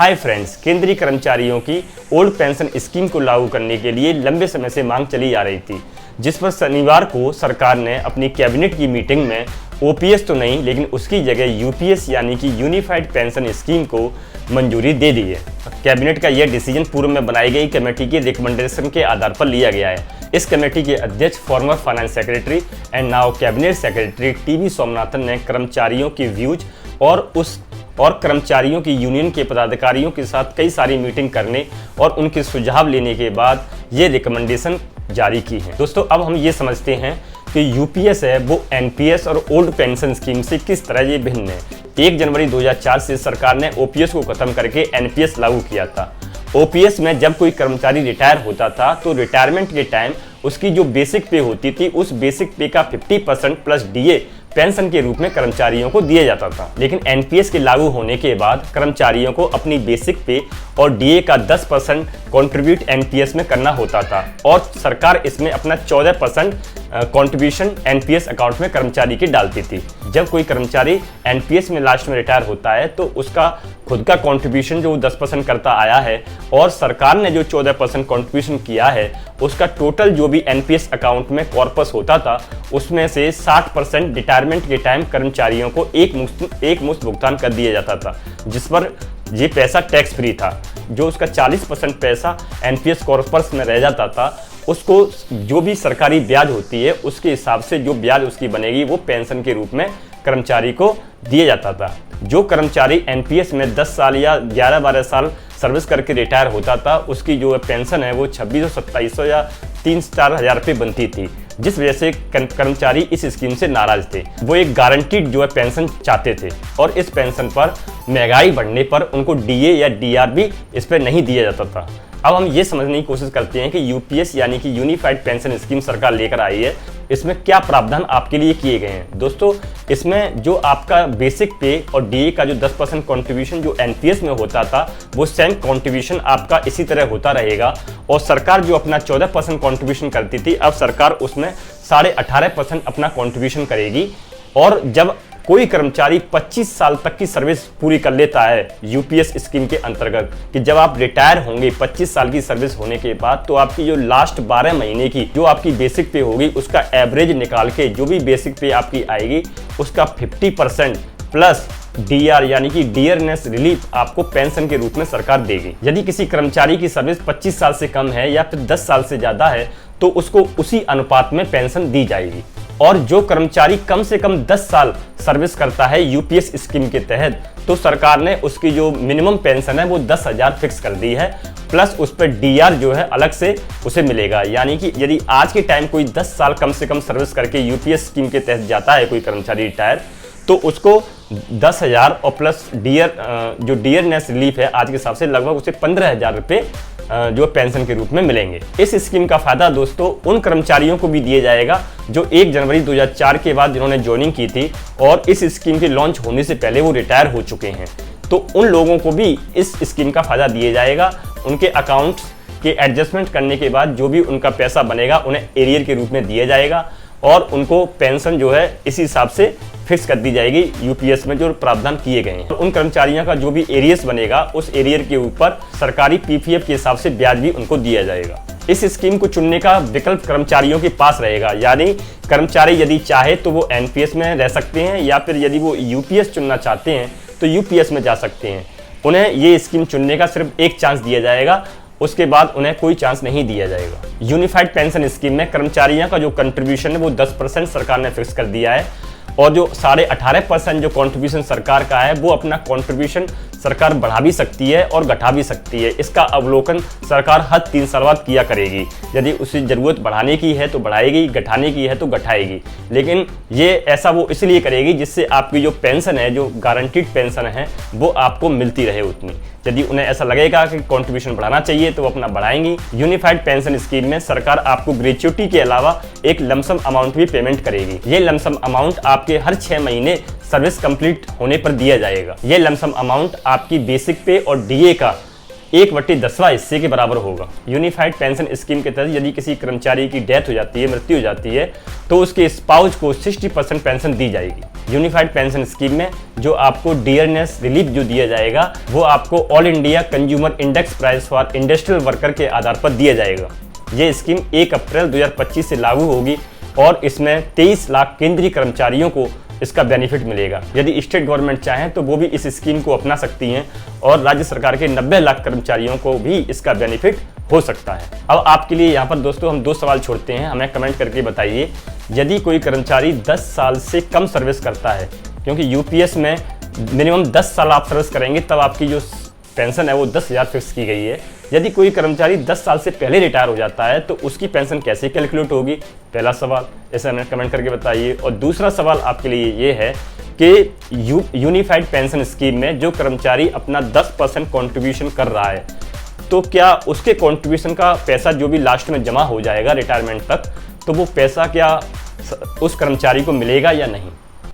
Hi friends, केंद्रीय कर्मचारियों की ओल्ड पेंशन स्कीम को लागू करने के लिए लंबे समय से मांग चली आ रही थी, जिस पर शनिवार को सरकार ने अपनी कैबिनेट की मीटिंग में ओपीएस तो नहीं लेकिन उसकी जगह यूपीएस यानी कि यूनिफाइड पेंशन स्कीम को मंजूरी दे दी है। कैबिनेट का यह डिसीजन पूर्व में बनाई गई कमेटी के रिकमेंडेशन के आधार पर लिया गया है। इस कमेटी के अध्यक्ष former finance secretary and now cabinet secretary TV Somanathan ने कर्मचारियों की व्यूज और कर्मचारियों की यूनियन के पदाधिकारियों के साथ कई सारी मीटिंग करने और उनके सुझाव लेने के बाद ये रिकमेंडेशन जारी की है। दोस्तों, अब हम ये समझते हैं कि यूपीएस है वो एनपीएस और ओल्ड पेंशन स्कीम से किस तरह ये भिन्न है। 1 जनवरी 2004 से सरकार ने ओपीएस को खत्म करके एनपीएस लागू किया था। ओपीएस में जब कोई कर्मचारी रिटायर होता था तो रिटायरमेंट के टाइम उसकी जो बेसिक पे होती थी उस बेसिक पे का 50% प्लस डीए पेंशन के रूप में कर्मचारियों को दिया जाता था। लेकिन एनपीएस के लागू होने के बाद कर्मचारियों को अपनी बेसिक पे और डीए का 10% कंट्रीब्यूट एनपीएस में करना होता था और सरकार इसमें अपना 14% कंट्रीब्यूशन एनपीएस अकाउंट में कर्मचारी की डालती थी। जब कोई कर्मचारी एनपीएस में लास्ट में रिटायर होता है तो उसका खुद का कंट्रीब्यूशन जो 10% करता आया है और सरकार ने जो 14% कंट्रीब्यूशन किया है उसका टोटल जो भी एनपीएस अकाउंट में कॉर्पस होता था उसमें से 60% रिटायरमेंट के टाइम कर्मचारियों को एक मुश्त भुगतान कर दिया जाता था, जिस पर ये पैसा टैक्स फ्री था। जो उसका 40% पैसा एनपीएस कॉर्पस में रह जाता था उसको जो भी सरकारी ब्याज होती है उसके हिसाब से जो ब्याज उसकी बनेगी वो पेंशन के रूप में कर्मचारी को दिया जाता था। जो कर्मचारी एनपीएस में 10 साल या 11-12 साल सर्विस करके रिटायर होता था उसकी जो पेंशन है वो 2600-2700 या 3-4 हज़ार रुपये बनती थी, जिस वजह से कर्मचारी इस स्कीम से नाराज थे। वो एक गारंटीड जो है पेंशन चाहते थे और इस पेंशन पर महंगाई बढ़ने पर उनको डीए या डीआर भी इस पर नहीं दिया जाता था। अब हम ये समझने की कोशिश करते हैं कि यूपीएस यानी कि यूनिफाइड पेंशन स्कीम सरकार लेकर आई है, इसमें क्या प्रावधान आपके लिए किए गए हैं। दोस्तों, इसमें जो आपका बेसिक पे और डीए का जो 10% कंट्रीब्यूशन जो एनपीएस में होता था वो सेम कंट्रीब्यूशन आपका इसी तरह होता रहेगा और सरकार जो अपना 14% कंट्रीब्यूशन करती थी अब सरकार उसमें 18.5% अपना कंट्रीब्यूशन करेगी। और जब कोई कर्मचारी 25 साल तक की सर्विस पूरी कर लेता है यूपीएस स्कीम के अंतर्गत कि जब आप रिटायर होंगे 25 साल की सर्विस होने के बाद तो आपकी जो लास्ट 12 महीने की जो आपकी बेसिक पे होगी उसका एवरेज निकाल के जो भी बेसिक पे आपकी आएगी उसका 50% प्लस डीआर यानी कि डियरनेस रिलीफ आपको पेंशन के रूप में सरकार देगी। यदि किसी कर्मचारी की सर्विस 25 साल से कम है या फिर 10 साल से ज़्यादा है तो उसको उसी अनुपात में पेंशन दी जाएगी। और जो कर्मचारी कम से कम 10 साल सर्विस करता है यूपीएस स्कीम के तहत तो सरकार ने उसकी जो मिनिमम पेंशन है वो 10,000 फिक्स कर दी है, प्लस उस पर डीआर जो है अलग से उसे मिलेगा। यानी कि यदि आज के टाइम कोई 10 साल कम से कम सर्विस करके यूपीएस स्कीम के तहत जाता है कोई कर्मचारी रिटायर तो उसको 10,000 और प्लस जो डियरनेस रिलीफ है आज के हिसाब से लगभग उसे 15,000 रुपये जो पेंशन के रूप में मिलेंगे। इस स्कीम का फायदा दोस्तों उन कर्मचारियों को भी दिया जाएगा जो 1 जनवरी 2004 के बाद जिन्होंने ज्वाइनिंग की थी और इस स्कीम के लॉन्च होने से पहले वो रिटायर हो चुके हैं, तो उन लोगों को भी इस स्कीम का फायदा दिया जाएगा। उनके अकाउंट्स के एडजस्टमेंट करने के बाद जो भी उनका पैसा बनेगा उन्हें एरियर के रूप में दिया जाएगा और उनको पेंशन जो है इसी हिसाब से फिक्स कर दी जाएगी यूपीएस में जो प्रावधान किए गए हैं। उन कर्मचारियों का जो भी एरियर्स बनेगा उस एरियर के ऊपर सरकारी पीपीएफ के हिसाब से ब्याज भी उनको दिया जाएगा। इस स्कीम को चुनने का विकल्प कर्मचारियों के पास रहेगा, यानी कर्मचारी यदि चाहे तो वो एनपीएस में रह सकते हैं या फिर यदि वो यूपीएस चुनना चाहते हैं तो यूपीएस में जा सकते हैं। उन्हें ये स्कीम चुनने का सिर्फ एक चांस दिया जाएगा, उसके बाद उन्हें कोई चांस नहीं दिया जाएगा। यूनिफाइड पेंशन स्कीम में कर्मचारियों का जो कंट्रीब्यूशन है वो 10% सरकार ने फिक्स कर दिया है और जो 18.5% जो कंट्रीब्यूशन सरकार का है वो अपना कंट्रीब्यूशन सरकार बढ़ा भी सकती है और घटा भी सकती है। इसका अवलोकन सरकार हर 3 साल बाद किया करेगी। यदि उसे ज़रूरत बढ़ाने की है तो बढ़ाएगी, घटाने की है तो घटाएगी, लेकिन ये ऐसा वो इसलिए करेगी जिससे आपकी जो पेंशन है जो गारंटीड पेंशन है वो आपको मिलती रहे उतनी। यदि उन्हें ऐसा लगेगा कि कंट्रीब्यूशन बढ़ाना चाहिए तो वो अपना बढ़ाएंगी। यूनिफाइड पेंशन स्कीम में सरकार आपको ग्रेच्युटी के अलावा एक लमसम अमाउंट भी पेमेंट करेगी। ये लमसम अमाउंट आपके हर 6 महीने सर्विस कंप्लीट होने पर दिया जाएगा। ये लमसम अमाउंट आपकी बेसिक पे और डीए का 1/10वां हिस्से के बराबर होगा। यूनिफाइड पेंशन स्कीम के तहत यदि किसी कर्मचारी की डेथ हो जाती है, मृत्यु हो जाती है, तो उसके स्पाउस को 60% पेंशन दी जाएगी। यूनिफाइड पेंशन स्कीम में जो आपको डियरनेस रिलीफ जो दिया जाएगा वो आपको all India consumer index price for industrial worker के आधार पर दिया जाएगा। ये स्कीम 1 अप्रैल 2025 से लागू होगी और इसमें 23 लाख केंद्रीय कर्मचारियों को इसका बेनिफिट मिलेगा। यदि स्टेट गवर्नमेंट चाहें तो वो भी इस स्कीम को अपना सकती हैं और राज्य सरकार के 90 लाख कर्मचारियों को भी इसका बेनिफिट हो सकता है। अब आपके लिए यहाँ पर दोस्तों हम 2 सवाल छोड़ते हैं, हमें कमेंट करके बताइए। यदि कोई कर्मचारी 10 साल से कम सर्विस करता है, क्योंकि यूपीएस में मिनिमम 10 साल आप सर्विस करेंगे तब आपकी जो पेंशन है वो 10,000 फिक्स की गई है। यदि कोई कर्मचारी 10 साल से पहले रिटायर हो जाता है तो उसकी पेंशन कैसे कैलकुलेट होगी, पहला सवाल ऐसे हमें कमेंट करके बताइए। और दूसरा सवाल आपके लिए ये है कि यूनिफाइड पेंशन स्कीम में जो कर्मचारी अपना 10% कॉन्ट्रीब्यूशन कर रहा है तो क्या उसके कॉन्ट्रीब्यूशन का पैसा जो भी लास्ट में जमा हो जाएगा रिटायरमेंट तक, तो वो पैसा क्या उस कर्मचारी को मिलेगा या नहीं।